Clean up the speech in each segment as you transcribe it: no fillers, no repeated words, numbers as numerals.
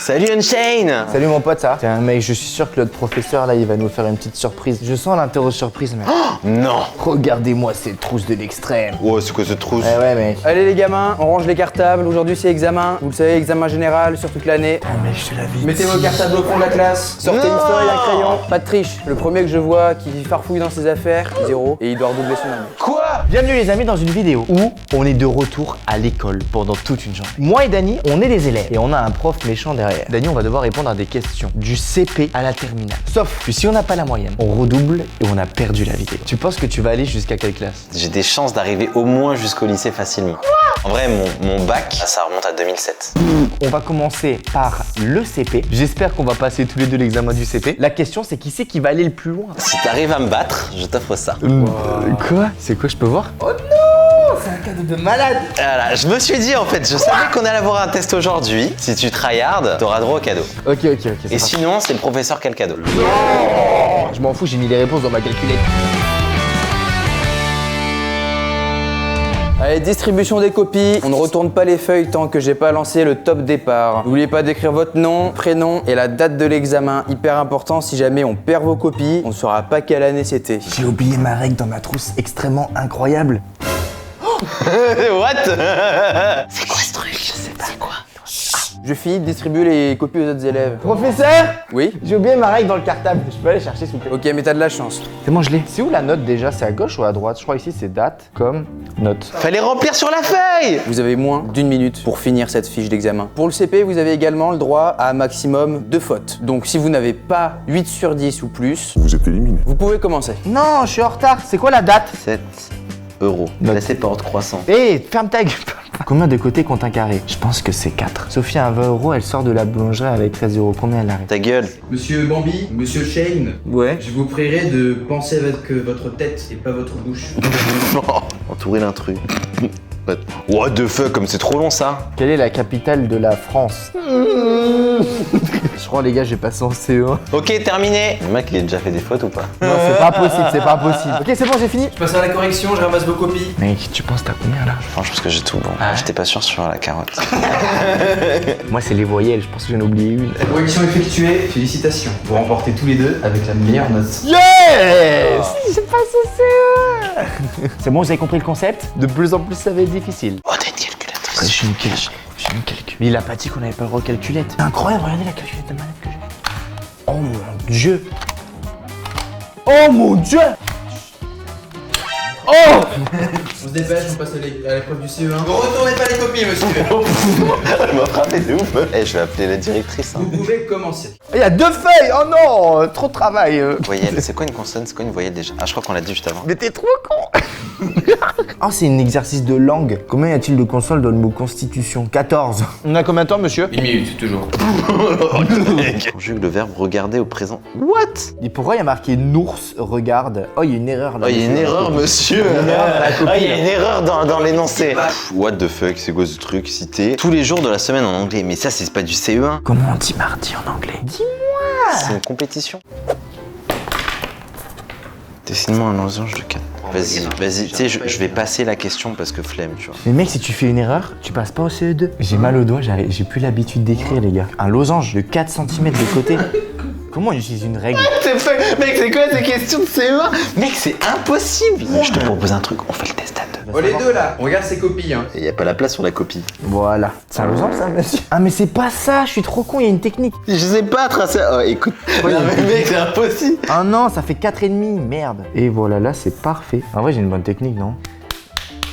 Salut Unchained. Salut mon pote, ça. Tiens mec, je suis sûr que notre professeur là, il va nous faire une petite surprise. Je sens l'interro surprise mec. Non. Regardez-moi cette trousse de l'extrême. Oh, c'est quoi cette trousse? Ouais mec. Allez les gamins, on range les cartables. Aujourd'hui c'est examen. Vous le savez, examen général sur toute l'année. Oh mec, je te l'avais dit. Mettez vos cartables au fond de la classe. Sortez une feuille, un crayon. Pas de triche. Le premier que je vois qui farfouille dans ses affaires, 0. Et il doit redoubler son année. Quoi? Bienvenue les amis dans une vidéo où on est de retour à l'école pendant toute une journée. Moi et Dany, on est des élèves et on a un prof méchant derrière. Dany, on va devoir répondre à des questions du CP à la terminale. Sauf que si on n'a pas la moyenne, on redouble et on a perdu la vidéo. Tu penses que tu vas aller jusqu'à quelle classe? J'ai des chances d'arriver au moins jusqu'au lycée facilement. En vrai, mon bac, ça remonte à 2007. On va commencer par le CP. J'espère qu'on va passer tous les deux l'examen du CP. La question c'est qui c'est qui va aller le plus loin? Si t'arrives à me battre, je t'offre ça. Quoi? C'est quoi, je peux voir? Oh non! C'est un cadeau de malade! Voilà, je me suis dit en fait, je savais qu'on allait avoir un test aujourd'hui. Si tu tryhard, t'auras droit au cadeau. Ok. Et sinon, c'est le professeur qui a le cadeau. Je m'en fous, j'ai mis les réponses dans ma calculette. Allez, distribution des copies. On ne retourne pas les feuilles tant que j'ai pas lancé le top départ. N'oubliez pas d'écrire votre nom, prénom et la date de l'examen. Hyper important, si jamais on perd vos copies, on ne saura pas quelle année c'était. J'ai oublié ma règle dans ma trousse extrêmement incroyable. What? C'est quoi ce truc? Je sais pas. C'est quoi? Je finis de distribuer les copies aux autres élèves. Professeur? Oui? J'ai oublié ma règle dans le cartable. Je peux aller chercher s'il vous plaît? Ok, mais t'as de la chance. C'est bon, je l'ai. C'est où la note déjà? C'est à gauche ou à droite? Je crois ici c'est date comme note. Fallait remplir sur la feuille. Vous avez moins d'1 minute pour finir cette fiche d'examen. Pour le CP, vous avez également le droit à un maximum 2 fautes. Donc si vous n'avez pas 8 sur 10 ou plus, Vous êtes éliminé. vous pouvez commencer. Non, je suis en retard. C'est quoi la date? 7 euros. Note. Laissez pas ordre croissant. Hé, ferme ta gueule. Combien de côtés compte un carré? Je pense que c'est 4. Sophie a un 20 €, elle sort de la boulangerie avec 13 €. Combien elle arrive? Ta gueule. Monsieur Bambi, monsieur Shane, Ouais. je vous prierai de penser avec votre tête et pas votre bouche. Entourer l'intrus. What the fuck, comme c'est trop long ça. Quelle est la capitale de la France? Je crois les gars, j'ai passé en CE1. Ok, terminé. Le mec, il a déjà fait des fautes ou pas? Non, c'est pas possible, c'est pas possible. Ok, c'est bon, j'ai fini. Je passe à la correction, je ramasse vos copies. Mec, tu penses t'as combien là? Je pense que j'ai tout bon. J'étais pas sûr sur la carotte. Moi, c'est les voyelles, je pense que j'en ai oublié une. Correction effectuée, félicitations. Vous remportez tous les deux avec la meilleure note. Yes! J'ai passé CE1. C'est bon, vous avez compris le concept? De plus en plus, ça va être difficile. Oh, t'as une calculatrice. Je suis une calcul. Mais il a pas dit qu'on avait pas le droit aux calculettes. C'est incroyable, regardez la calculette de malade que j'ai. Oh mon dieu. Oh mon dieu. Oh! On se dépêche, on passe à l'épreuve du CE1. Ne retournez pas les copies, monsieur. Elle m'a frappé de ouf. Eh, je vais appeler la directrice. Vous pouvez commencer. Il y a 2 feuilles. Oh non, trop de travail. Voyelle, c'est quoi une consonne? C'est quoi une voyelle déjà? Ah, je crois qu'on l'a dit juste avant. Mais t'es trop con. Oh, c'est un exercice de langue. Combien y a-t-il de consonnes dans le mot constitution? 14. On a combien de temps, monsieur? 1 minute, toujours. Conjugue le verbe regarder au présent. What? Et pourquoi il y a marqué Nours regarde? Oh, il y a une erreur là. Oh, il y a une erreur, monsieur. Ah, il y a une erreur dans l'énoncé. What the fuck, c'est quoi ce truc cité tous les jours de la semaine en anglais? Mais ça, c'est pas du CE1. Comment on dit mardi en anglais? Dis-moi. C'est une compétition. Dessine-moi un losange de 4. Vas-y, tu sais, je vais passer la question parce que flemme, tu vois. Mais mec, si tu fais une erreur, tu passes pas au CE2. J'ai mal au doigt, j'ai plus l'habitude d'écrire, les gars. Un losange de 4 cm de côté. Comment on utilise une règle? Mec, c'est quoi ces questions de CE1? Mec, c'est impossible. Je te propose un truc, on fait le test à 2. Oh, les deux là, on regarde ses copies. Hein. Il y a pas la place sur la copie. Voilà. C'est un losange, ça, monsieur? Ah, mais c'est pas ça, je suis trop con, il y a une technique. Je sais pas tracer. Oh, écoute. Non, mais mec, c'est impossible. Ah non, ça fait 4,5, merde. Et voilà, là, c'est parfait. En vrai, j'ai une bonne technique, non?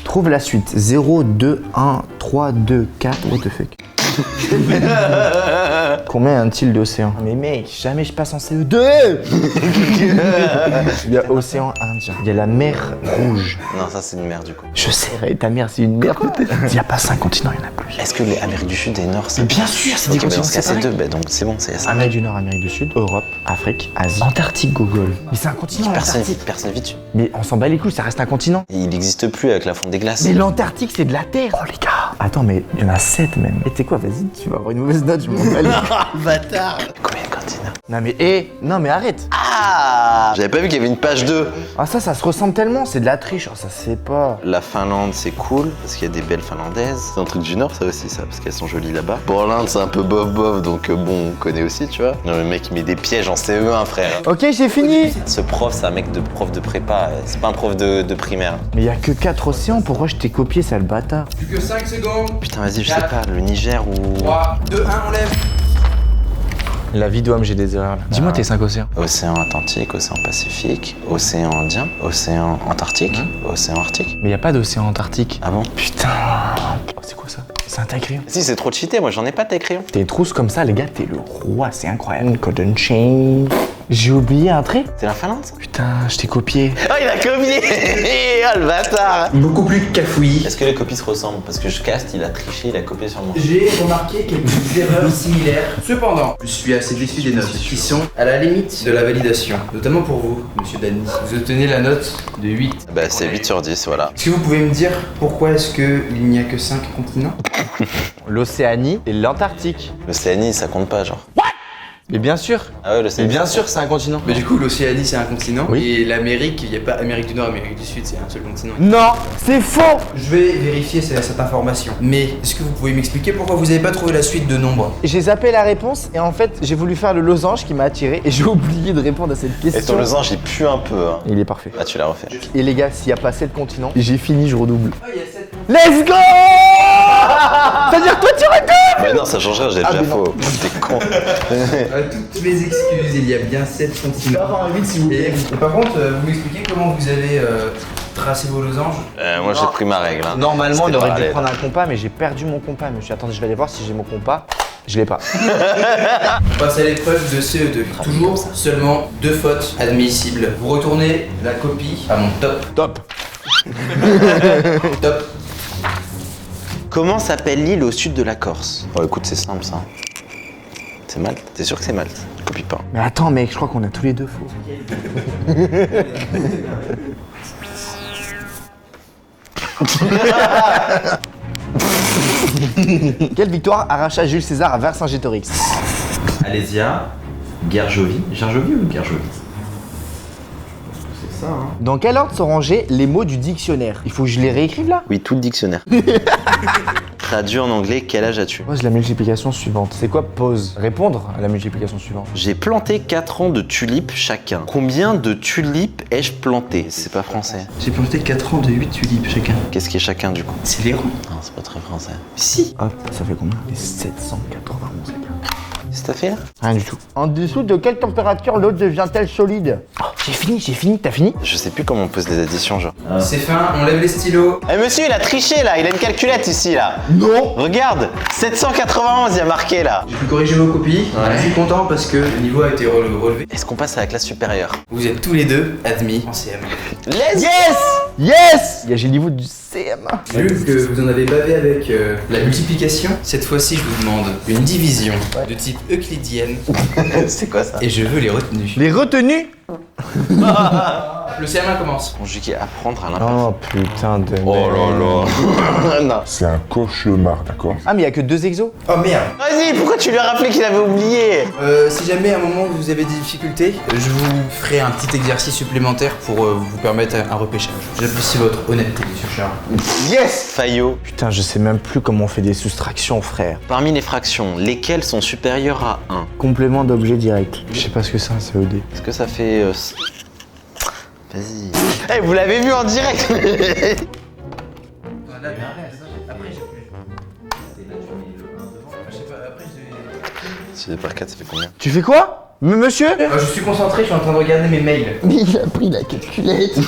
Trouve la suite. 0, 2, 1, 3, 2, 4. What the fuck? Combien y a-t-il d'océans? Mais mec, jamais je passe en CE2. Il y a océan Indien. Il y a la mer Rouge. Non, ça c'est une mer du coup. Je sais, ta mère c'est une mer peut-être. Il n'y a pas 5 continents, il y en a plus. Est-ce que les Amérique du Sud et Nord c'est. Bien sûr, c'est des Ok, bah, dans continents ce cas, c'est séparés. 2, bah, donc c'est bon, c'est ça. Amérique du Nord, Amérique du Sud, Europe, Afrique, Asie, Antarctique, Google. Mais c'est un continent, l'Antarctique. Personne vit dessus. Mais on s'en bat les couilles, ça reste un continent. Il n'existe plus avec la fonte des glaces. Mais l'Antarctique, c'est de la Terre. Oh les gars. Attends, mais il y en a 7 même. Et tu sais quoi, vas-y, tu vas avoir une mauvaise note, je m'en bats les couilles. Bâtard. Combien de continent. Non mais arrête. Ah, j'avais pas vu qu'il y avait une page 2. Ah ça se ressemble tellement, c'est de la triche, oh, ça se fait pas. La Finlande, c'est cool, parce qu'il y a des belles Finlandaises. C'est un truc du Nord, ça aussi, ça, parce qu'elles sont jolies là-bas. Bon, l'Inde, c'est un peu bof, donc bon, on connaît aussi, tu vois. Non, le mec, il met des pièges en CE1, frère. Ok, j'ai fini. Ce prof, c'est un mec de prof de prépa, c'est pas un prof de primaire. Mais y a que 4 océans, pourquoi je t'ai copié, sale bâtard? Plus que 5 secondes. Putain, vas-y, je sais pas, le Niger ou... 3, 2, 1, on lève. La vie d'OM, j'ai des erreurs là. Dis-moi tes 5 océans. Océan Atlantique, Océan Pacifique, Océan Indien, Océan Antarctique, Océan Arctique. Mais y a pas d'océan Antarctique. Ah bon? Putain. Oh, c'est quoi ça? C'est un taille-crayon. Si, c'est trop cheaté, moi j'en ai pas de crayon. T'es une trousse comme ça, les gars, t'es le roi, c'est incroyable. Cotton chain. J'ai oublié un trait. C'est la Finlande, ça? Putain, je t'ai copié. Oh, il a copié. Oh, le bâtard. Beaucoup plus cafouillis. Est-ce que les copies se ressemblent? Parce que je caste, il a triché, il a copié sur moi. J'ai remarqué quelques erreurs similaires. Cependant, je suis assez déçu des notes qui sont à la limite de la validation. Notamment pour vous, monsieur Dany. Vous obtenez la note de 8. Bah, c'est 8 sur 10, voilà. Est-ce que vous pouvez me dire pourquoi est-ce qu'il n'y a que 5 continents? L'Océanie et l'Antarctique. L'Océanie, ça compte pas, genre. Mais bien sûr. Ah ouais, Mais l'Océanie. bien sûr, c'est un continent. Mais du coup, l'Océanie c'est un continent. Oui. Et l'Amérique, il n'y a pas Amérique du Nord, Amérique du Sud, c'est un seul continent. Non, c'est faux. Je vais vérifier cette information. Mais est-ce que vous pouvez m'expliquer pourquoi vous n'avez pas trouvé la suite de nombres? J'ai zappé la réponse et en fait, j'ai voulu faire le losange qui m'a attiré et j'ai oublié de répondre à cette question. Et ton losange, il pue un peu, hein. Il est parfait. Ah, tu l'as refait. Et les gars, s'il n'y a pas 7 continents, j'ai fini, je redouble. Ah, il y a 7 Let's go. C'est-à-dire toi tu redoubles. Mais non, ça change rien, j'ai déjà mais non. faux. T'es con. toutes mes excuses, il y a bien 7 continents. un 8 s'il vous Et par contre, vous m'expliquez comment vous avez tracé vos losanges? Moi, j'ai pris ma règle, hein. Normalement, C'était on aurait dû parallèle. prendre un compas, mais j'ai perdu mon compas, monsieur. Attendez, je vais aller voir si j'ai mon compas. Je l'ai pas. On passe à l'épreuve de CE2. Toujours seulement 2 fautes admissibles. Vous retournez la copie à mon top. Top. Top. Comment s'appelle l'île au sud de la Corse? Oh, écoute, c'est simple, ça. C'est Malte? T'es sûr que c'est Malte? Copie pas. Mais attends, mec, je crois qu'on a tous les deux faux. Quelle victoire arracha Jules César à Vercingétorix? Alésia, Gergovie. Gergovie ou Gergovie? C'est ça, hein. Dans quel ordre sont rangés les mots du dictionnaire? Il faut que je les réécrive là? Oui, tout le dictionnaire. Traduit en anglais, quel âge as-tu? Pose la multiplication suivante. C'est quoi pose? Répondre à la multiplication suivante. J'ai planté 4 ans de tulipes chacun. Combien de tulipes ai-je planté? C'est pas français. J'ai planté 4 ans de 8 tulipes chacun. Qu'est-ce qui est chacun du coup? C'est les rangs. Non, c'est pas très français. Si. Hop, ça fait combien? 791. C'est ta fait? Rien du tout. En dessous de quelle température l'eau devient-elle solide? Oh, j'ai fini, t'as fini? Je sais plus comment on pose les additions, genre. C'est fin, on lève les stylos. Eh monsieur, il a triché là, il a une calculette ici là. Non. Regarde, 791 il y a marqué là. J'ai pu corriger vos copies. Je suis content parce que le niveau a été relevé. Est-ce qu'on passe à la classe supérieure? Vous êtes tous les deux admis en CM. Let's Yes. J'ai le niveau du CM1. Vu que vous en avez bavé avec la multiplication, cette fois-ci je vous demande une division de type euclidienne C'est quoi ça? et je veux les retenues. Les retenues? Le CM1 commence. Conjuguer apprendre à l'imparfait. Oh putain de Oh là là. Non. C'est un cauchemar, d'accord? Ah mais y a que 2 exos? Oh merde. Vas-y, pourquoi tu lui as rappelé qu'il avait oublié? Si jamais à un moment vous avez des difficultés, je vous ferai un petit exercice supplémentaire pour vous permettre un repêchage. J'apprécie votre honnêteté, monsieur Charles. Yes! Fayot. Putain, je sais même plus comment on fait des soustractions, frère. Parmi les fractions, lesquelles sont supérieures à 1? Complément d'objet direct. Je sais pas ce que c'est un COD. Est-ce que ça fait... Vas-y. Eh, vous l'avez vu en direct. Si par 4, ça fait combien? Tu fais quoi? Monsieur? Je suis concentré, je suis en train de regarder mes mails. Mais il a pris la calculette.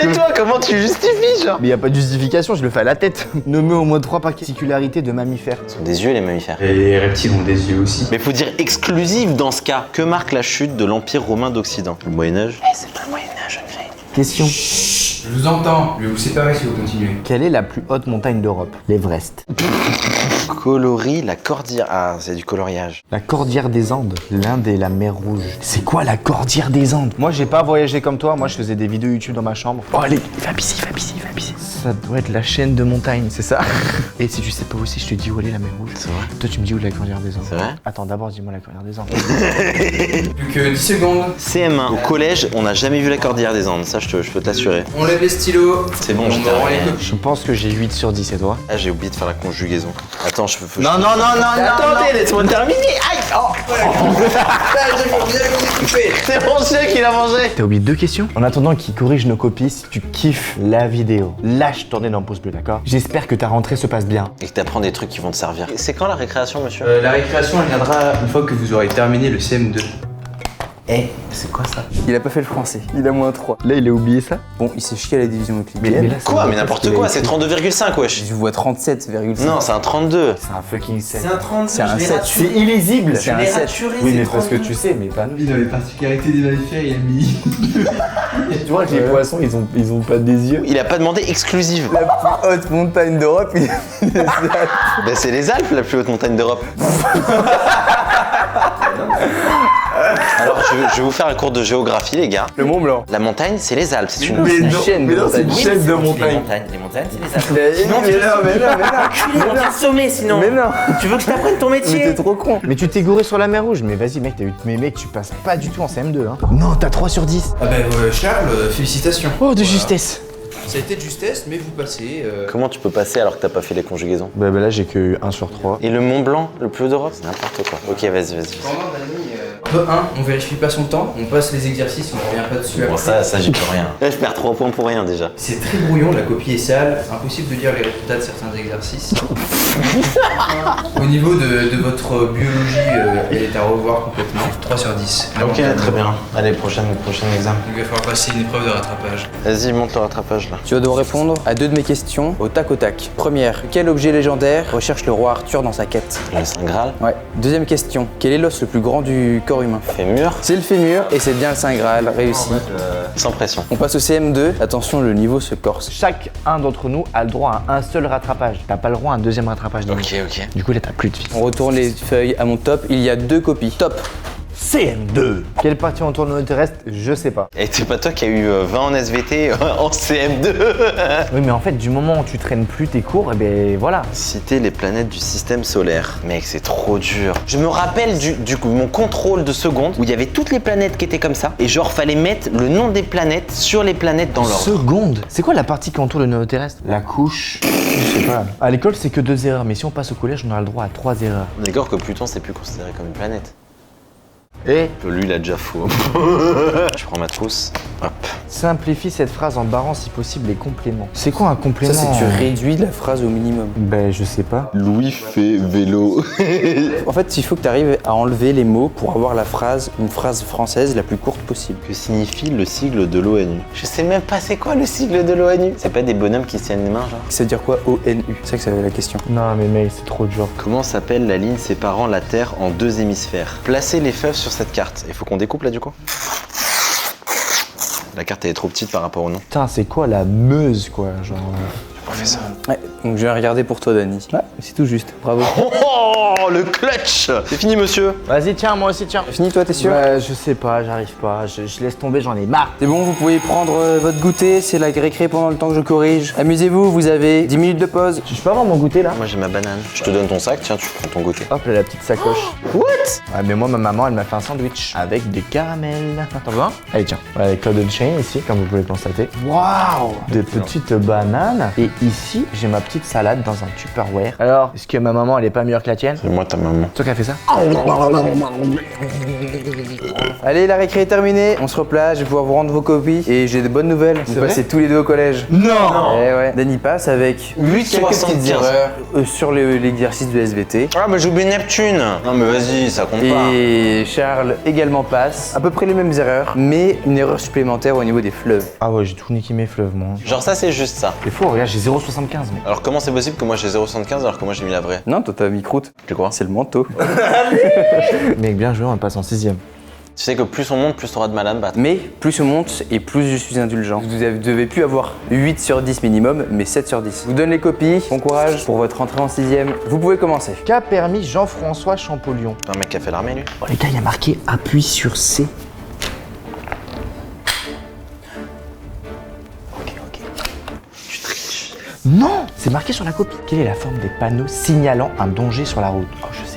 Et toi, comment tu justifies, genre? Mais y a pas de justification, je le fais à la tête. Nommez au moins 3 particularités de mammifères. Ils ont des yeux, les mammifères. Et les reptiles ont des yeux aussi. Mais faut dire exclusive dans ce cas. Que marque la chute de l'Empire romain d'Occident? Le Moyen-Âge? Eh, c'est pas le Moyen-Âge, jeune fille. Question. Je vous entends, je vais vous séparer si vous continuez. Quelle est la plus haute montagne d'Europe? L'Everest. Coloris la cordillère. Ah, c'est du coloriage. La cordillère des Andes. L'Inde et la mer Rouge. C'est quoi la cordillère des Andes? Moi j'ai pas voyagé comme toi, moi je faisais des vidéos YouTube dans ma chambre. Oh allez, va pisser. Ça doit être la chaîne de montagne, c'est ça? Et si tu sais pas aussi, je te dis où elle est la mer Rouge. C'est vrai? Toi, tu me dis où est la Cordillère des Andes. C'est vrai? Attends, d'abord, dis-moi la Cordillère des Andes. Plus que 10 secondes. CM1. Au collège, on n'a jamais vu la Cordillère des Andes, ça je peux t'assurer. On lève les stylos. C'est bon, on j'étais rend arrivé. les copies. Je pense que j'ai 8 sur 10, et toi? Ah, j'ai oublié de faire la conjugaison. Attends, Non, attendez, laisse-moi terminer. Aïe! Oh. C'est mon chien qui l'a mangé. T'as oublié 2 questions? En attendant qu'il corrige nos copies, si tu kiffes la vidéo, lâche ton énorme pouce bleu, d'accord? J'espère que ta rentrée se passe bien. Et que t'apprends des trucs qui vont te servir. C'est quand la récréation, monsieur? La récréation, elle viendra une fois que vous aurez terminé le CM2. Eh, c'est quoi ça? Il a pas fait le français. Il a moins 3. Là, il a oublié ça? Bon, il s'est chié à la division euclidienne. Mais là, Quoi? Mais n'importe quoi, c'est 32,5 wesh. Je vois 37,5. Non, c'est un 32. C'est un fucking 7. un 32. C'est un 7. C'est illisible. C'est un 7. Oui, mais parce que tu sais, mais pas nous. Il a les particularités des mammifères, il a mis. Tu vois que les poissons, ils ont pas des yeux. Il a pas demandé exclusive. La plus haute montagne d'Europe, il a mis des Alpes. Ben c'est les Alpes, la plus haute montagne d'Europe. Alors, je vais vous faire un cours de géographie, les gars. Le Mont Blanc. La montagne, c'est les Alpes. C'est une. C'est une chaîne de montagne. chaîne de montagne. Les montagnes, c'est les Alpes. Mais non. Sommet sinon. Mais non. Tu veux que je t'apprenne ton Mais t'es métier? trop con. Mais tu t'es gouré sur la mer Rouge. Mais vas-y, mec, t'as eu. Mais mec, tu passes pas du tout en CM2, hein. Non, t'as 3 sur 10. Ah ben Charles, félicitations. Oh, de justesse. Ça a été de justesse, mais vous passez. Comment tu peux passer alors que t'as pas fait les conjugaisons? Bah là, j'ai que eu 1 sur 3. Et le Mont Blanc, le plus haut d'Europe? C'est n'importe quoi. Ok, vas-y. Pendant Dani, 1, on vérifie pas son temps, on passe les exercices, on revient pas dessus Bon, après. ça, j'y peux rien. Là, je perds 3 points pour rien déjà. C'est très brouillon, la copie est sale, impossible de lire les résultats de certains exercices. Au niveau de votre biologie, elle est à revoir complètement. 3 sur 10. Ok, très bien. Allez, prochain examen. Il va falloir passer une épreuve de rattrapage. Vas-y, monte le rattrapage là. Tu vas devoir répondre à 2 de mes questions au tac au tac. Première, quel objet légendaire recherche le roi Arthur dans sa quête? Le Saint Graal. Ouais. Deuxième question, quel est l'os le plus grand du corps humain? Fémur. C'est le fémur et c'est bien le Saint Graal, réussi. Sans pression. On passe au CM2, attention le niveau se corse. Chacun d'entre nous a le droit à un seul rattrapage. T'as pas le droit à un deuxième rattrapage. Ok. Du coup, là, t'as plus de vie. On retourne les feuilles à mon top, il y a 2 copies. Top. CM2. Quelle partie on tourne terrestre? Je sais pas. Et c'est pas toi qui as eu 20 en SVT en CM2? Oui, mais en fait, du moment où tu traînes plus tes cours, et ben voilà. Citer les planètes du système solaire. Mec, c'est trop dur. Je me rappelle du coup mon contrôle de seconde où il y avait toutes les planètes qui étaient comme ça. Et genre, fallait mettre le nom des planètes sur les planètes dans l'ordre. Seconde. C'est quoi la partie qui entoure le noyau terrestre? La couche. Je sais pas. À l'école, c'est que 2 erreurs, mais si on passe au collège, on a le droit à 3 erreurs. D'accord que Pluton, c'est plus considéré comme une planète. Et Lui, il a déjà faux. Je prends ma trousse. Hop. simplifie cette phrase en barrant si possible les compléments. C'est quoi un complément? Ça, c'est que tu réduis la phrase au minimum. Ben, je sais pas. Louis fait vélo. En fait, il faut que tu arrives à enlever les mots pour avoir la phrase, une phrase française la plus courte possible. Que signifie le sigle de l'ONU? Je sais même pas c'est quoi le sigle de l'ONU. C'est pas des bonhommes qui se tiennent les mains, genre? Ça veut dire quoi ONU? C'est ça que ça veut la question. Non, mais mec, c'est trop dur. Comment s'appelle la ligne séparant la Terre en 2 hémisphères? Placez les fèves sur cette carte. Il faut qu'on découpe là du coup? La carte elle est trop petite par rapport au nom. Putain, c'est quoi la Meuse, quoi? Genre. Professeur. Ouais, donc je vais regarder pour toi, Dani. Ouais, c'est tout juste. Bravo. Oh, le clutch! C'est fini, monsieur. Vas-y, tiens, moi aussi, tiens. Fini, toi, t'es sûr? Bah, je sais pas, j'arrive pas. Je laisse tomber, j'en ai marre. C'est bon, vous pouvez prendre votre goûter, c'est la récré pendant le temps que je corrige. Amusez-vous, vous avez 10 minutes de pause. Je peux avoir mon goûter là? Moi j'ai ma banane. Je te donne ton sac, tiens, tu prends ton goûter. Hop là, la petite sacoche. What? Ouais, mais moi, ma maman, elle m'a fait un sandwich avec des caramels. T'en veux un? Allez, tiens. Avec Cloud Chain ici, comme vous pouvez le constater. Waouh! Des petites bananes. Et ici, j'ai ma petite salade dans un Tupperware. Alors, est-ce que ma maman, elle est pas meilleure que la tienne? C'est moi ta maman. C'est toi qui as fait ça? Allez, la récré est terminée, on se replace, je vais pouvoir vous rendre vos copies. Et j'ai de bonnes nouvelles, vous vrai passez tous les deux au collège. Non! Eh ouais. Dani passe avec 8 quelques petites 75. erreurs sur l'exercice de SVT. Ah bah j'ai oublié Neptune. Non mais vas-y, ça compte pas. Et Charles également passe, à peu près les mêmes erreurs, mais une erreur supplémentaire au niveau des fleuves. Ah ouais, j'ai tout niqué mes fleuves, moi. Genre ça c'est juste ça. C'est faux, regarde, j'ai 0,75, mec. Alors comment c'est possible que moi j'ai 0,75 alors que moi j'ai mis la vraie? Non, toi t'as mis croûte. Tu crois? C'est le manteau. Mec, bien joué, on passe en 6ème. Tu sais que plus on monte, plus t'auras de mal à me battre. Mais plus on monte et plus je suis indulgent. Vous devez plus avoir 8 sur 10 minimum, mais 7 sur 10. Je vous donne les copies, bon courage pour votre entrée en 6ème. Vous pouvez commencer. Qu'a permis Jean-François Champollion? Un mec qui a fait l'armée lui. Oh les gars, il y a marqué appuie sur C. Tu triches. Non, c'est marqué sur la copie. Quelle est la forme des panneaux signalant un danger sur la route? Oh, je sais.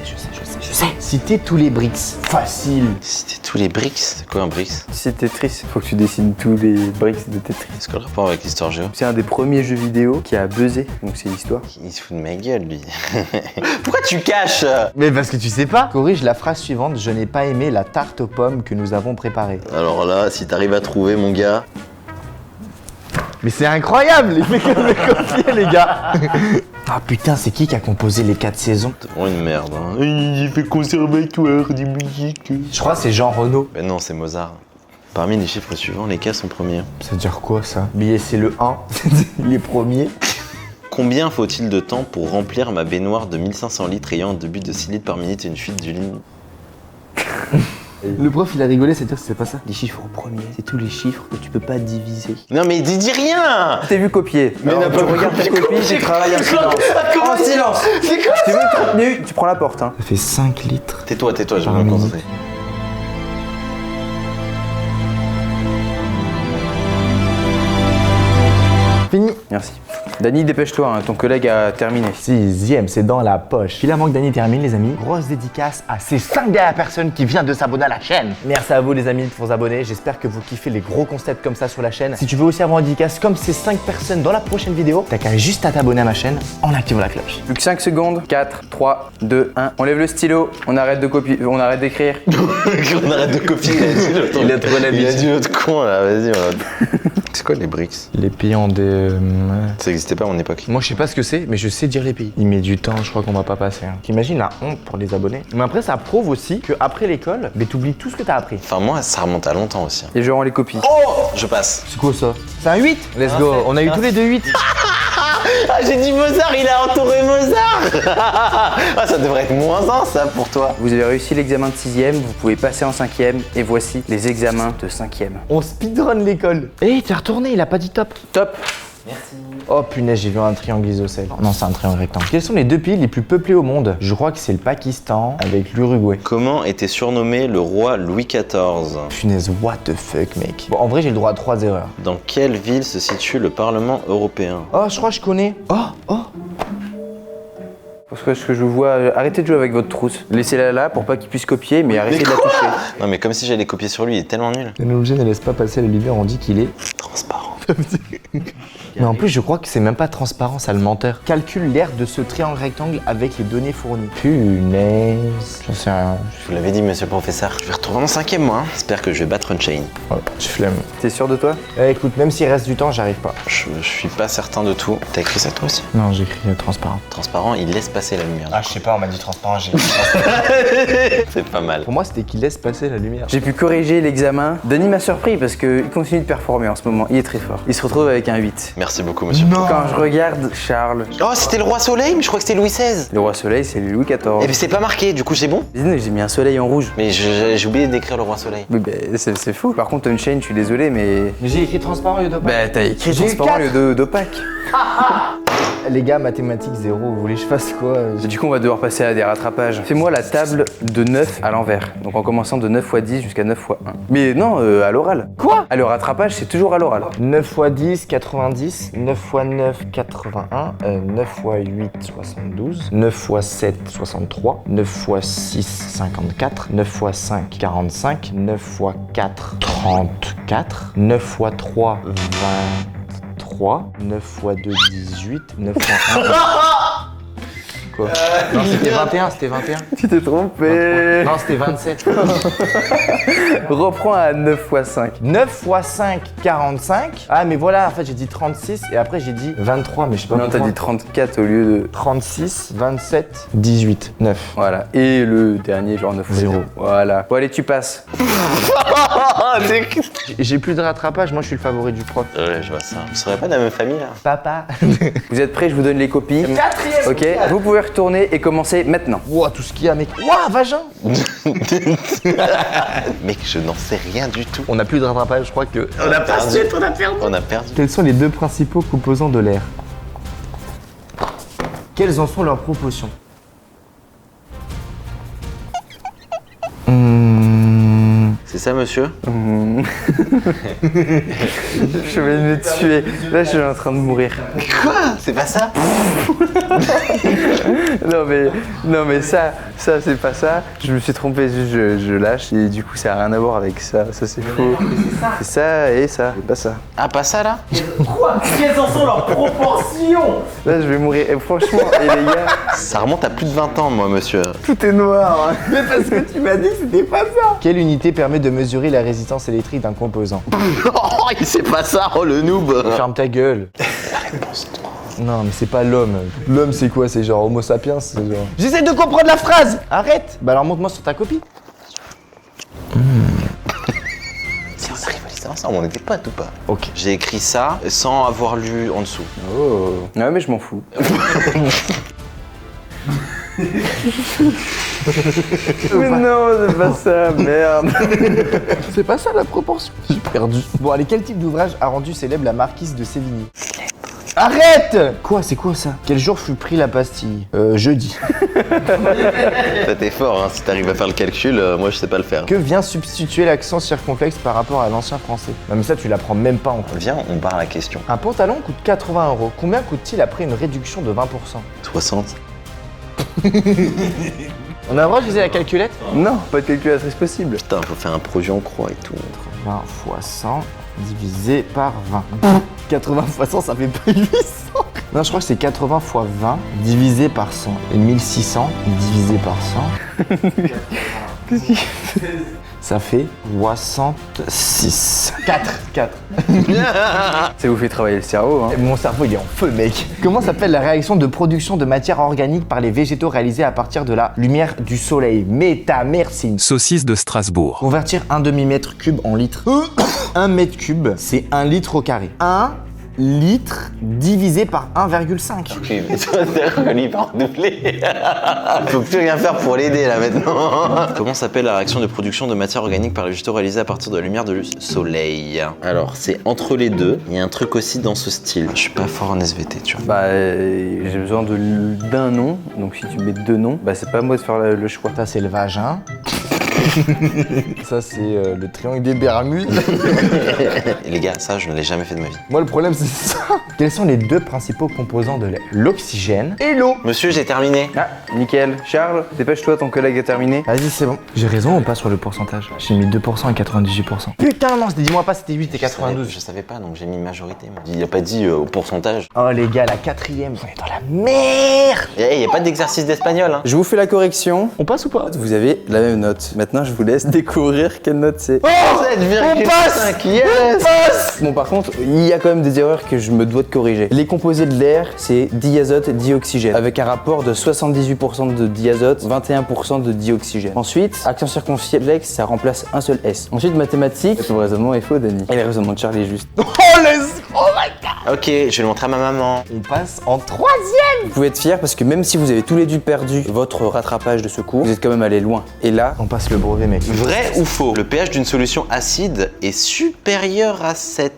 Citez tous les bricks. Facile. C'était tous les bricks. C'est quoi un bricks? C'est Tetris. Faut que tu dessines tous les bricks de Tetris. Est-ce que le rapport avec l'histoire géo? C'est un des premiers jeux vidéo qui a buzzé, donc c'est l'histoire. Il se fout de ma gueule, lui. Pourquoi tu caches? Mais parce que tu sais pas. Corrige la phrase suivante. Je n'ai pas aimé la tarte aux pommes que nous avons préparée. Alors là, si t'arrives à trouver, mon gars. Mais c'est incroyable, il fait que me copier, les gars. Ah putain, c'est qui a composé les 4 saisons? C'est vraiment une merde. Hein. Il fait conservatoire des musiques. Je crois que c'est Jean Renaud. Ben non, c'est Mozart. Parmi les chiffres suivants, lesquels sont premiers? Ça veut dire quoi ça? Billet c'est le 1, les premiers. Combien faut-il de temps pour remplir ma baignoire de 1500 litres ayant un début de 6 litres par minute et une fuite du ligne? Le prof il a rigolé, c'est-à-dire que c'est pas ça. Les chiffres au premier, c'est tous les chiffres que tu peux pas diviser. Non mais dis rien. T'es vu copier. Mais Alors, tu regardes ta copie, tu travailles en silence. En silence. C'est quoi Tu veux le contenu, tu prends la porte. Hein. Ça fait 5 litres. Tais-toi, je vais Par me minute. concentrer. Fini. Merci. Dany, dépêche-toi, hein, ton collègue a terminé. 6ème, c'est dans la poche. Filamment que Dany termine, les amis. Grosse dédicace à ces 5 dernières personnes qui viennent de s'abonner à la chaîne. Merci à vous, les amis, de vous abonner. J'espère que vous kiffez les gros concepts comme ça sur la chaîne. Si tu veux aussi avoir une dédicace comme ces 5 personnes dans la prochaine vidéo, t'as qu'à juste à t'abonner à ma chaîne en activant la cloche. Plus que 5 secondes. 4, 3, 2, 1. On lève le stylo, on arrête de copier, on arrête d'écrire. On arrête de copier, il a dit l'autre. Il a trop l'habitude. Il a dit l'autre con là, vas-y. C'est quoi les bricks? Les pays en des... Ça existait pas à mon époque. Moi, je sais pas ce que c'est, mais je sais dire les pays. Il met du temps, je crois qu'on va pas passer. Hein. T'imagines la honte pour les abonnés. Mais après, ça prouve aussi qu'après l'école, t'oublies tout ce que t'as appris. Enfin moi, ça remonte à longtemps aussi. Et je rends les copies. Oh, je passe. C'est quoi ça? C'est un 8? Let's go. On a eu tous les deux 8. Ah, j'ai dit Mozart, il a entouré Mozart. Ah, ça devrait être moins 1 ça pour toi. Vous avez réussi l'examen de 6ème, vous pouvez passer en 5ème, et voici les examens de 5ème. On speedrun l'école. Eh, t'es retourné, il a pas dit top. Top. Oh punaise, j'ai vu un triangle isocèle. Non, c'est un triangle rectangle. Quels sont les 2 pays les plus peuplés au monde? Je crois que c'est le Pakistan avec l'Uruguay. Comment était surnommé le roi Louis XIV? Punaise, what the fuck, mec. Bon, en vrai, j'ai le droit à 3 erreurs. Dans quelle ville se situe le Parlement européen? Oh, je crois que je connais. Oh. Parce que ce que je vois, arrêtez de jouer avec votre trousse. Laissez-la là pour pas qu'il puisse copier, mais arrêtez de la toucher. Non mais comme si j'allais copier sur lui, il est tellement nul. Un objet ne laisse pas passer la lumière, on dit qu'il est... Transparent. Mais en plus, je crois que c'est même pas transparent, ça le menteur. Calcule l'aire de ce triangle rectangle avec les données fournies. Punaise. J'en sais rien. Je vous l'avais dit, monsieur le professeur. Je vais retourner en 5ème, moi. J'espère que je vais battre Unchained. Ouais, je flemme. T'es sûr de toi? Écoute, même s'il reste du temps, j'arrive pas. Je suis pas certain de tout. T'as écrit ça toi aussi? Non, j'écris transparent. Transparent, il laisse passer la lumière. Ah, je sais pas, on m'a dit transparent, j'ai C'est pas mal. Pour moi, c'était qu'il laisse passer la lumière. J'ai pu corriger l'examen. Dany m'a surpris parce qu'il continue de performer en ce moment. Il est très fort. Il se retrouve avec un 8. Merci beaucoup, monsieur. Quand je regarde Charles, Oh, c'était le roi soleil, mais je crois que c'était Louis XVI. le roi soleil, c'est Louis XIV. Eh ben c'est pas marqué, du coup c'est bon. J'ai mis un soleil en rouge. Mais j'ai oublié d'écrire le roi soleil. Oui, bah, c'est fou. Par contre, Unchained, je suis désolé, mais. Mais j'ai écrit transparent au lieu d'opaque. Bah, t'as écrit J'ai eu transparent au quatre. lieu d'opaque. Les gars, mathématiques 0, vous voulez que je fasse quoi? Du coup, on va devoir passer à des rattrapages. Fais-moi la table de 9 à l'envers. Donc en commençant de 9 x 10 jusqu'à 9 x 1. Mais non, à l'oral. Quoi? Ah, le rattrapage, c'est toujours à l'oral. 9 x 10, 90. 9 x 9, 81. 9 x 8, 72. 9 x 7, 63. 9 x 6, 54. 9 x 5, 45. 9 x 4, 34. 9 x 3, 23. 9 x 2, 18. 9 x 1. Quoi? Non, c'était 21, c'était 21. Tu t'es trompé. Non, c'était 27. Reprends à 9 x 5. 9 x 5, 45. Ah, mais voilà, en fait, j'ai dit 36 et après, j'ai dit 23, mais je sais pas Non, t'as pourquoi. dit 34 au lieu de. 36, 27, 18, 9. Voilà. Et le dernier, genre 9 x 0. Voilà. Bon, allez, tu passes. J'ai plus de rattrapage, moi, je suis le favori du prof. Ouais, je vois ça. Vous serez pas de la même famille là? Papa. Vous êtes prêts? Je vous donne les copies. 4ème. Ok, vous pouvez retourner et commencer maintenant. Ouah, tout ce qu'il y a, mec. Ouah, vagin. Mec, je n'en sais rien du tout. On a plus de rattrapage, je crois que. On a perdu. On a perdu. Quels sont les deux principaux composants de l'air? Quelles en sont leurs proportions? C'est C'est ça, monsieur? Je vais me tuer. Là, je suis en train de mourir. Quoi? C'est pas ça? Non mais ça c'est pas ça. Je me suis trompé, je lâche et du coup ça a rien à voir avec ça. Ça c'est faux. C'est ça et ça. C'est pas ça. Ah, pas ça, là? Quelles en sont leurs proportions? Là je vais mourir. Et franchement, et les gars, Ça remonte à plus de 20 ans, moi, monsieur. tout est noir. Mais parce que tu m'as dit que c'était pas ça. Quelle unité permet de mesurer la résistance électrique d'un composant? Oh, c'est pas ça, oh le noob! Ferme ta gueule. Non, mais c'est pas l'homme. L'homme, c'est quoi? C'est genre Homo sapiens, c'est genre... J'essaie de comprendre la phrase. Arrête. Bah alors montre-moi sur ta copie. Si on arrive à l'histoire ensemble, on était potes ou pas? Ok. J'ai écrit ça sans avoir lu en dessous. Oh. Ouais mais je m'en fous. Mais non, c'est pas ça, merde. C'est pas ça la proportion. Je suis perdu. Bon, allez, quel type d'ouvrage a rendu célèbre la marquise de Sévigné? Arrête! Quoi? C'est quoi ça? Quel jour fut pris la pastille? Jeudi. Ça t'es fort, hein. Si t'arrives à faire le calcul, moi je sais pas le faire. Que vient substituer l'accent circonflexe par rapport à l'ancien français? Non mais ça, tu l'apprends même pas en fait. Viens, on barre la question. Un pantalon coûte 80 €. Combien coûte-t-il après une réduction de 20%? 60. On a le droit de viser la calculette? Non, pas de calculatrice possible. Putain, faut faire un projet en croix et tout. 20 fois 100 divisé par 20. 80 fois 100, ça fait pas 800. Non, je crois que c'est 80 fois 20 divisé par 100. Et 1600 divisé par 100. Qu'est-ce qu'il fait? Ça fait 66. 4. Ça vous fait travailler le cerveau, hein. Mon cerveau, il est en feu, mec. Comment s'appelle la réaction de production de matière organique par les végétaux réalisée à partir de la lumière du soleil? Métamercine. Saucisse de Strasbourg. Convertir un demi-mètre cube en litre. 1 mètre cube, c'est 1 litre au carré. 1 litre divisé par 1,5. Ok, mais toi, t'es reconnu par doubler. Faut plus rien faire pour l'aider là maintenant. Comment s'appelle la réaction de production de matière organique par les végétaux réalisée à partir de la lumière du soleil? Alors, c'est entre les deux. Il y a un truc aussi dans ce style. Je suis pas fort en SVT, tu vois. Bah, j'ai besoin d'un nom, donc si tu mets 2 noms, bah c'est pas à moi de faire le choix. Ça, c'est le vagin. Ça, c'est le triangle des Bermudes. Et les gars, ça, je ne l'ai jamais fait de ma vie. Moi, le problème, c'est ça. Quels sont les deux principaux composants de l'air? L'oxygène et l'eau. Monsieur, j'ai terminé. Ah, nickel. Charles, dépêche-toi, ton collègue a terminé. Vas-y, c'est bon. J'ai raison ou pas sur le pourcentage? J'ai mis 2% et 98%. Putain, non, dis-moi pas, c'était 8 et 92. Je savais pas, donc j'ai mis majorité. Moi. Il a pas dit au pourcentage. Oh, les gars, la 4e, on est dans la merde. Il y a pas d'exercice d'espagnol, hein. Je vous fais la correction. On passe ou pas? Vous avez la même note. Maintenant, je vous laisse découvrir quelle note c'est. On passe. Yes. Bon, par contre, il y a quand même des erreurs que je me dois de corriger. Les composés de l'air, c'est diazote, dioxygène, avec un rapport de 78% de diazote, 21% de dioxygène. Ensuite, accent circonflexe, ça remplace un seul S. Ensuite, mathématiques, ton raisonnement est faux, Dani. Et le raisonnement de Charlie est juste. Oh, oh my god. Ok, je vais le montrer à ma maman. On passe en 3e. Vous pouvez être fiers parce que même si vous avez tous les deux perdu votre rattrapage de ce cours, vous êtes quand même allé loin. Et là, On passe le brevet, mec. Vrai ou faux? Le pH d'une solution acide est supérieur à 7.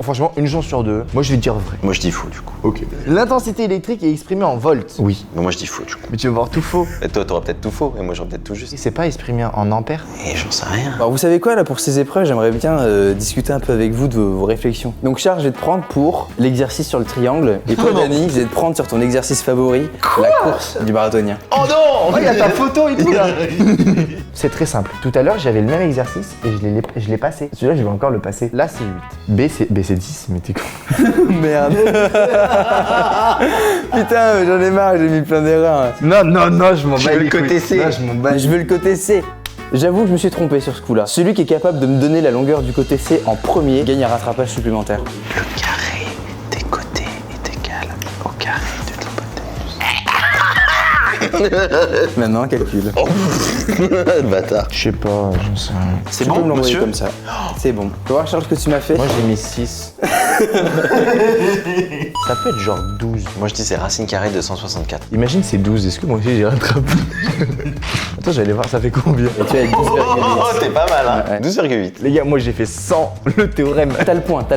Franchement, une chance sur deux. Moi, je vais dire vrai. Moi je dis faux du coup. Ok. L'intensité électrique est exprimée en volts. Oui. Mais moi je dis faux du coup. Mais tu vas voir tout faux. Et toi t'auras peut-être tout faux et moi j'aurai peut-être tout juste. C'est pas exprimé en ampères? Et j'en sais rien. alors vous savez quoi là pour ces épreuves, j'aimerais bien discuter un peu avec vous de vos réflexions. Donc Charles, je vais te prendre pour l'exercice sur le triangle et toi Dani, je vais te prendre sur ton exercice favori, la course du marathonien. Oh non! Oh, il y a ta photo et tout là! C'est très simple. Tout à l'heure, j'avais le même exercice et je l'ai passé. Celui-là, je vais encore le passer. Là, c'est 8. B, c'est 10, mais t'es con. Merde. Putain, j'en ai marre, j'ai mis plein d'erreurs. Non, je m'en bats veux les le côté couilles. C. Non, je m'en bats. Je veux le côté C. J'avoue que je me suis trompé sur ce coup-là. Celui qui est capable de me donner la longueur du côté C en premier gagne un rattrapage supplémentaire. Le carré des côtés est égal au carré de l'hypothèse. Maintenant, calcul. Le bâtard. Je sais pas, j'en sais rien. C'est Tu peux bon, me l'envoyer monsieur? comme ça. C'est bon. Tu vas voir Charles ce que tu m'as fait. Moi, j'ai mis 6. Ça peut être genre 12. Moi je dis c'est racine carrée de 164. Imagine c'est 12. Est-ce que moi aussi j'ai rattrapé? Attends, j'allais voir, ça fait combien? Et tu as 10,8. Oh, t'es pas mal hein. Ouais. 12,8. Les gars, moi j'ai fait 100 le théorème. T'as le point. T'as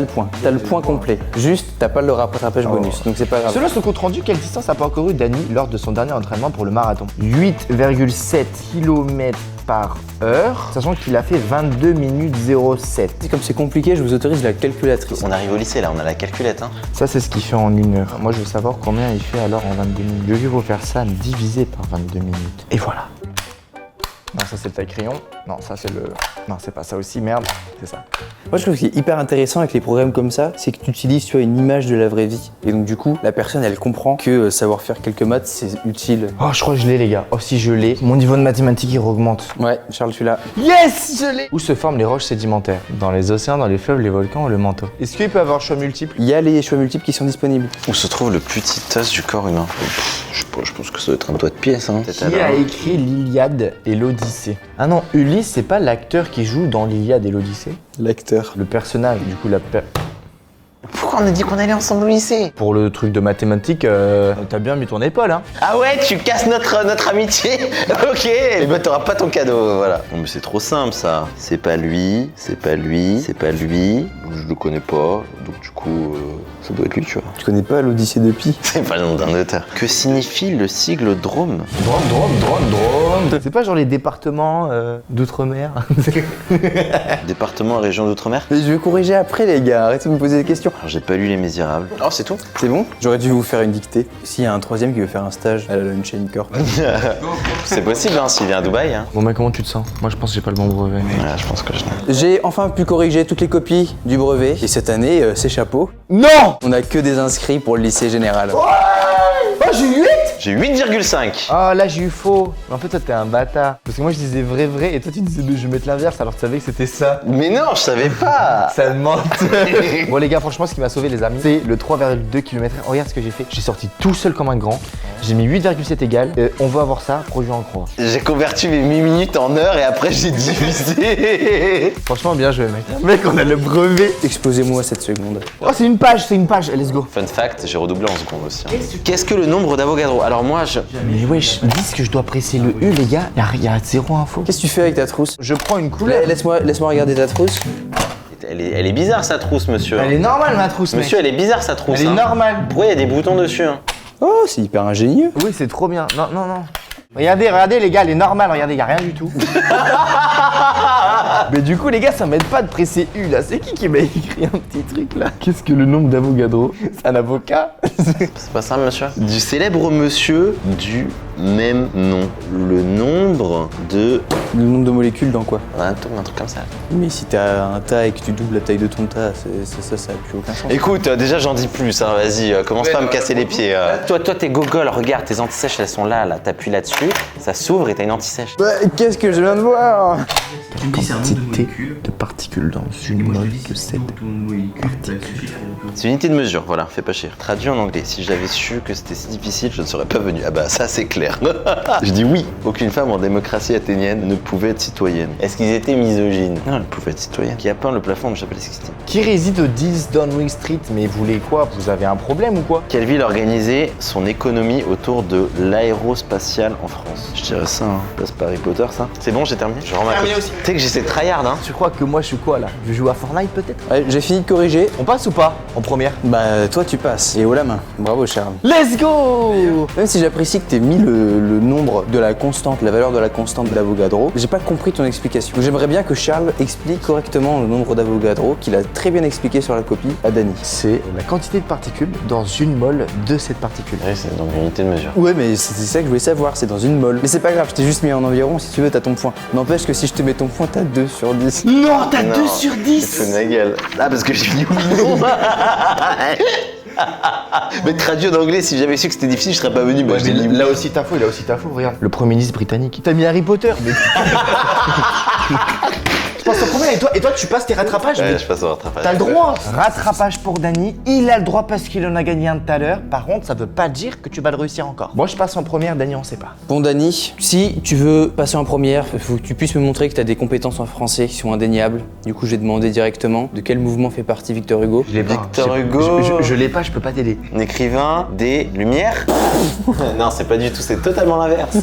le point complet. Juste, t'as pas le rattrapage bonus. Donc c'est pas grave. Selon son compte rendu, quelle distance a parcouru Dani lors de son dernier entraînement pour le marathon? 8,7 km par heure, sachant qu'il a fait 22 minutes 07. Comme c'est compliqué, je vous autorise la calculatrice. On arrive au lycée là, on a la calculette. Hein. Ça, c'est ce qu'il fait en 1 heure. Moi, je veux savoir combien il fait alors en 22 minutes. Je vais vous faire ça divisé par 22 minutes. Et voilà. Non, ça c'est le taille-crayon. Non, ça c'est le... Non, c'est pas ça aussi, merde. C'est ça. Moi, je trouve ce qui est hyper intéressant avec les programmes comme ça, c'est que tu utilises, tu vois, une image de la vraie vie. Et donc, du coup, la personne, elle comprend que savoir faire quelques maths, c'est utile. Oh, je crois que je l'ai, les gars. Oh, si je l'ai, mon niveau de mathématiques, il augmente. Ouais, Charles, tu l'as. Yes, je l'ai. Où se forment les roches sédimentaires? Dans les océans, dans les fleuves, les volcans ou le manteau? Est-ce qu'il peut avoir choix multiples? Il y a les choix multiples qui sont disponibles. Où se trouve le petit os du corps humain? Je pense que ça doit être un doigt de pièce. Hein. Qui a écrit l'Iliade et l'Odyssée? Ah non, Ulysse, c'est pas l'acteur qui joue dans l'Iliade et l'Odyssée? L'acteur. Le personnage, du coup, Pourquoi on a dit qu'on allait ensemble au lycée? Pour le truc de mathématiques, t'as bien mis ton épaule, hein. Ah ouais, tu casses notre amitié. Ok, et bah t'auras pas ton cadeau, voilà. Non mais c'est trop simple ça. C'est pas lui, c'est pas lui, c'est pas lui. Je le connais pas, donc du coup, ça doit être lui, tu vois. Tu connais pas l'Odyssée de Pi? C'est pas le nom d'un auteur. Que signifie le sigle drôme? Drôme. C'est pas genre les départements d'outre-mer? Département et région d'outre-mer? Mais je vais corriger après, les gars. Arrêtez de me poser des questions. Alors j'ai pas lu Les Misérables. Oh, c'est tout? C'est bon? J'aurais dû vous faire une dictée. S'il y a un troisième qui veut faire un stage à la Lunchain Corp. C'est possible, hein, s'il vient à Dubaï. Hein. Bon, bah, comment tu te sens? Moi, je pense que j'ai pas le bon brevet. Ouais, je pense que je l'ai. J'ai enfin pu corriger toutes les copies du brevet. Et cette année, c'est chapeau. Non! On a que des inscrits pour le lycée général. Oh, j'ai eu 8! J'ai 8,5. Ah, là, j'ai eu faux. Mais en fait, toi, t'es un bâtard. Parce que moi, je disais vrai, et toi, tu disais je vais mettre l'inverse, alors tu savais que c'était ça. Mais non, je savais pas. Ça mente. Bon, les gars, franchement, ce qui m'a sauvé, les amis, c'est le 3,2 km. Oh, regarde ce que j'ai fait. J'ai sorti tout seul comme un grand. J'ai mis 8,7 égales. On veut avoir ça, produit en croix. J'ai converti mes 8 minutes en heures et après j'ai divisé. Franchement, bien joué, mec. Mec, on a le brevet. Exposez-moi cette seconde. Oh, c'est une page. Let's go. Fun fact, j'ai redoublé en seconde aussi. Hein. Qu'est-ce que le nombre d'Avogadro? Alors moi, Mais wesh, dis que je dois presser le U, les gars. Il y a zéro info. Qu'est-ce que tu fais avec ta trousse? Je prends une couleur. Laisse-moi regarder ta trousse. Elle est bizarre sa trousse, monsieur. Elle est normale, ma trousse, mec. Monsieur, elle est bizarre sa trousse. Elle est hein. normale. Pourquoi il y a des boutons dessus hein? Oh, c'est hyper ingénieux. Oui, c'est trop bien. Non. Regardez, les gars, elle est normale. Regardez, y a rien du tout. Mais du coup, les gars, ça m'aide pas de presser U, là. C'est qui m'a écrit un petit truc, là? Qu'est-ce que le nombre d'Avogadro? C'est un avocat? C'est pas ça, monsieur? Du célèbre monsieur du même nom. Le nombre de... Le nombre de molécules dans quoi? Un truc comme ça. Mais si t'as un tas et que tu doubles la taille de ton tas, ça a plus aucun sens. Écoute, déjà j'en dis plus, hein, vas-y, commence pas à me casser les pieds. Toi, tes gogoles, regarde, tes antisèches, elles sont là, t'appuies là-dessus, ça s'ouvre et t'as une antisèche. Bah, qu'est-ce que je viens de voir? Quantité de particules dans une mole de cette particules. C'est une unité de mesure, voilà, fais pas chier. Traduit en anglais, si j'avais su que c'était si difficile, je ne serais pas venu. Ah bah ça c'est clair. Je dis oui, aucune femme en démocratie athénienne ne pouvait être citoyenne. Est-ce qu'ils étaient misogynes? Non, elle pouvait être citoyenne. Qui a peint le plafond de Chapelle Sixtine? Qui réside au 10 Downing Street? Mais vous voulez quoi? Vous avez un problème ou quoi? Quelle ville organisait son économie autour de l'aérospatiale en France? Je dirais ça, hein. Ça, c'est pas Harry Potter ça. C'est bon, j'ai terminé. Je rends ma Terminé copie. aussi. Tu sais que j'essaie de tryhard, hein. Tu crois que moi je suis quoi là? Je joue à Fortnite peut-être? Ouais, j'ai fini de corriger. On passe ou pas? En première? Bah, toi tu passes. Et haut la main. Bravo, Charles. Let's go! Même si j'apprécie que t'aies mis le nombre de la constante, la valeur de la constante d'Avogadro, j'ai pas compris ton explication. Donc, j'aimerais bien que Charles explique correctement le nombre d'Avogadro, qu'il a très bien expliqué sur la copie, à Dany. C'est la quantité de particules dans une mole de cette particule. Oui, c'est dans une unité de mesure. Ouais, mais c'est ça que je voulais savoir, c'est dans une mole. Mais c'est pas grave, je t'ai juste mis en environ, si tu veux, t'as ton point. N'empêche que si je te mets ton point, t'as 2 sur 10. Non, t'as Non, 2 sur 10! tu te fous de ma gueule. Ah, parce que j'ai fini au million. Mais traduit en anglais, si j'avais su que c'était difficile, je serais pas venu. Bah, je t'ai dit oui. Là aussi t'as faux, regarde. Le Premier ministre britannique. T'as mis Harry Potter, mais... Tu passes en première et toi tu passes tes rattrapages. Ouais, mais je passe au rattrapage. T'as le droit. Rattrapage pour Dany, il a le droit parce qu'il en a gagné un tout à l'heure. Par contre, ça veut pas dire que tu vas le réussir encore. Moi je passe en première, Dany on sait pas. Bon, Dany, si tu veux passer en première, il faut que tu puisses me montrer que t'as des compétences en français qui sont indéniables. Du coup, je vais demander directement de quel mouvement fait partie Victor Hugo. Je l'ai pas. Victor Hugo. Je l'ai pas, je peux pas t'aider. Un écrivain des Lumières. Non, c'est pas du tout, c'est totalement l'inverse.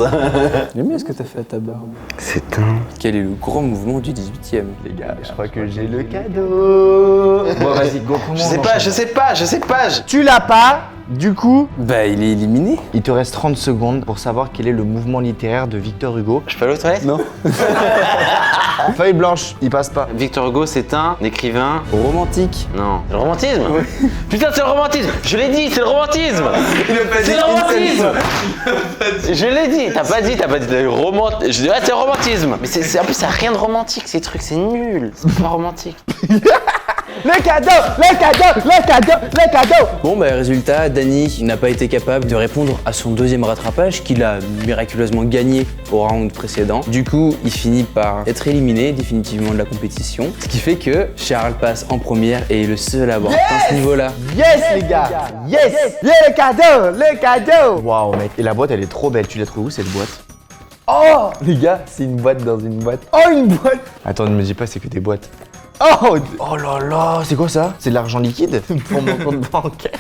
J'aime bien ce que t'as fait à ta barbe. C'est un... Quel est le grand mouvement du 18e? Les gars, je crois que j'ai le cadeau. Bon vas-y, go, comment Je sais pas. Tu l'as pas, Du coup, Bah, il est éliminé. il te reste 30 secondes pour savoir quel est le mouvement littéraire de Victor Hugo. Je peux aller aux toilettes? Non. Feuille blanche, il passe pas. Victor Hugo, c'est un écrivain. Romantique. Non. Le romantisme? Putain, c'est le romantisme! Je l'ai dit, c'est le romantisme! C'est le romantisme! Je l'ai dit! T'as pas dit le romantisme. Je dis, ouais, c'est le romantisme! Mais en plus, ça n'a rien de romantique, ces trucs, c'est nul! C'est pas romantique. Le cadeau, le cadeau, le cadeau, le cadeau. Bon, bah, résultat, Dany n'a pas été capable de répondre à son deuxième rattrapage qu'il a miraculeusement gagné au round précédent. Du coup, il finit par être éliminé définitivement de la compétition. Ce qui fait que Charles passe en première et est le seul à avoir atteint ce niveau-là. Yes les gars, yes. Yeah, le cadeau, le cadeau. Waouh mec, et la boîte elle est trop belle. Tu l'as trouvée où cette boîte? Oh les gars, c'est une boîte dans une boîte. Oh une boîte. Attends, ne me dis pas c'est que des boîtes. Oh, oh là là, c'est quoi ça? C'est de l'argent liquide pour mon compte bancaire.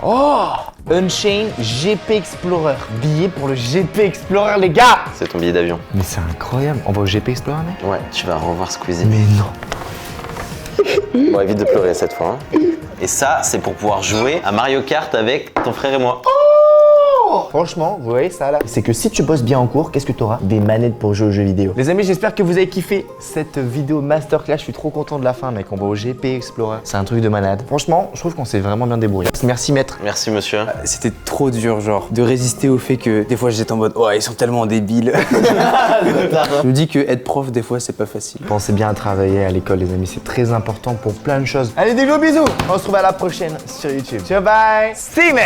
Oh, Unchained GP Explorer. Billet pour le GP Explorer les gars. C'est ton billet d'avion. Mais c'est incroyable. On va au GP Explorer mec? Ouais, tu vas revoir Squeezie. Mais non. Bon, évite de pleurer cette fois. Hein. Et ça, c'est pour pouvoir jouer à Mario Kart avec ton frère et moi. Franchement, vous voyez ça là? C'est que si tu bosses bien en cours, qu'est-ce que tu auras? Des manettes pour jouer aux jeux vidéo. Les amis, j'espère que vous avez kiffé cette vidéo masterclass. Je suis trop content de la fin, mec. On va au GP Explorer. C'est un truc de malade. Franchement, je trouve qu'on s'est vraiment bien débrouillé. Merci maître. Merci monsieur. C'était trop dur, genre, de résister au fait que des fois j'étais en mode « Oh, ils sont tellement débiles !» Je me dis que être prof, des fois, c'est pas facile. Pensez bien à travailler à l'école, les amis. C'est très important pour plein de choses. Allez, des gros bisous. On se retrouve à la prochaine sur YouTube. Ciao, bye. See you, man.